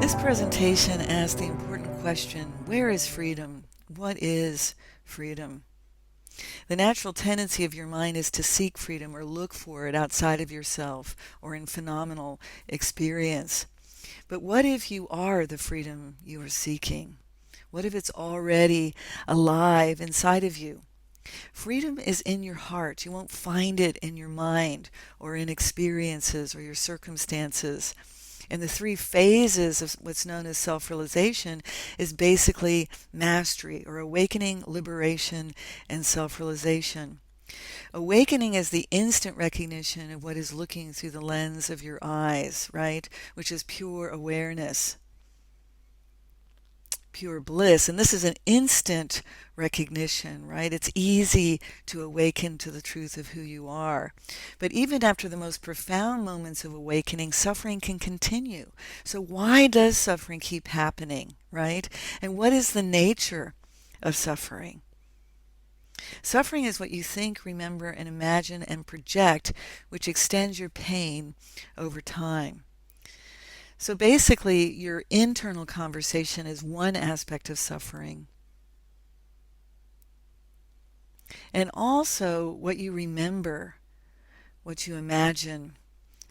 This presentation asks the important question, where is freedom? What is freedom? The natural tendency of your mind is to seek freedom or look for it outside of yourself or in phenomenal experience. But what if you are the freedom you are seeking? What if it's already alive inside of you? Freedom is in your heart. You won't find it in your mind or in experiences or your circumstances. And the three phases of what's known as self-realization is basically mastery or awakening, liberation, and self-realization. Awakening is the instant recognition of what is looking through the lens of your eyes, right? Which is pure awareness, pure bliss. And this is an instant recognition, right? It's easy to awaken to the truth of who you are. But even after the most profound moments of awakening, suffering can continue. So why does suffering keep happening, right? And what is the nature of suffering? Suffering is what you think, remember, and imagine and project, which extends your pain over time. So basically, your internal conversation is one aspect of suffering. And also, what you remember, what you imagine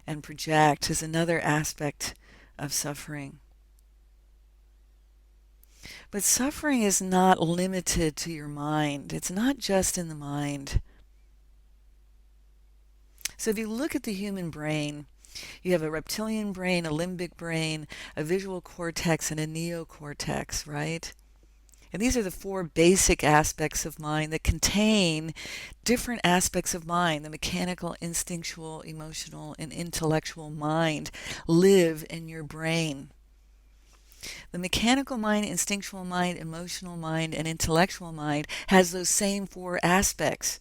and project is another aspect of suffering. But suffering is not limited to your mind. It's not just in the mind. So if you look at the human brain, you have a reptilian brain, a limbic brain, a visual cortex, and a neocortex, right? And these are the four basic aspects of mind that contain different aspects of mind. The mechanical, instinctual, emotional, and intellectual mind live in your brain. The mechanical mind, instinctual mind, emotional mind, and intellectual mind has those same four aspects.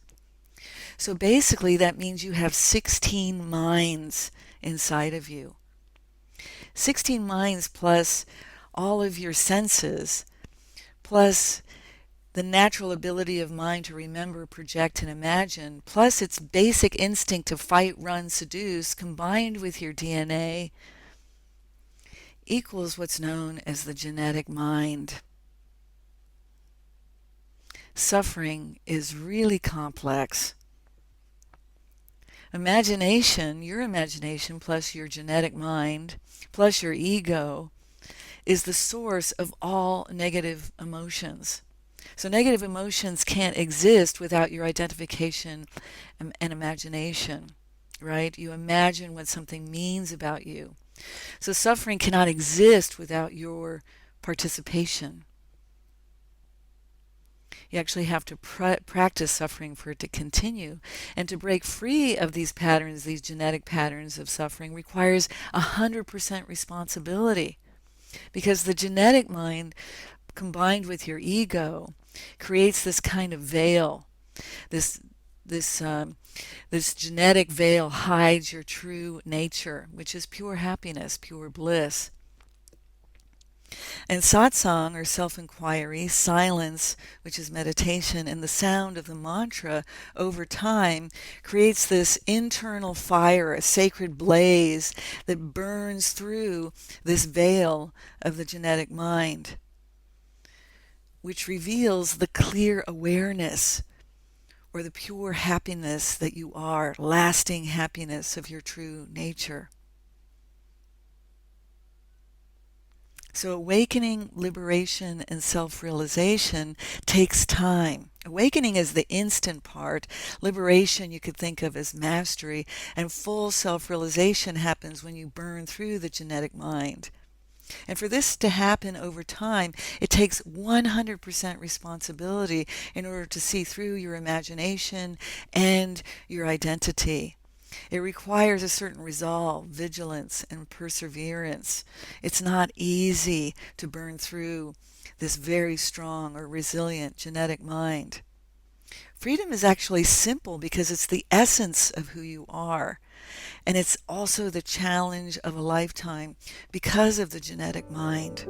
So basically that means you have 16 minds inside of you. 16 minds plus all of your senses, plus the natural ability of mind to remember, project, and imagine, plus its basic instinct to fight, run, seduce, combined with your DNA, equals what's known as the genetic mind. Suffering is really complex. Imagination, your imagination plus your genetic mind, plus your ego, is the source of all negative emotions. So negative emotions can't exist without your identification and imagination, right? You imagine what something means about you. So suffering cannot exist without your participation. You actually have to practice suffering for it to continue. And to break free of these patterns, these genetic patterns of suffering, requires 100% responsibility. Because the genetic mind, combined with your ego, creates this kind of veil. This genetic veil hides your true nature, which is pure happiness, pure bliss. And satsang, or self-inquiry, silence, which is meditation, and the sound of the mantra over time creates this internal fire, a sacred blaze that burns through this veil of the genetic mind, which reveals the clear awareness or the pure happiness that you are, lasting happiness of your true nature. So awakening, liberation, and self-realization takes time. Awakening is the instant part. Liberation you could think of as mastery. And full self-realization happens when you burn through the genetic mind. And for this to happen over time, it takes 100% responsibility in order to see through your imagination and your identity. It requires a certain resolve, vigilance, and perseverance. It's not easy to burn through this very strong or resilient genetic mind. Freedom is actually simple because it's the essence of who you are. And it's also the challenge of a lifetime because of the genetic mind.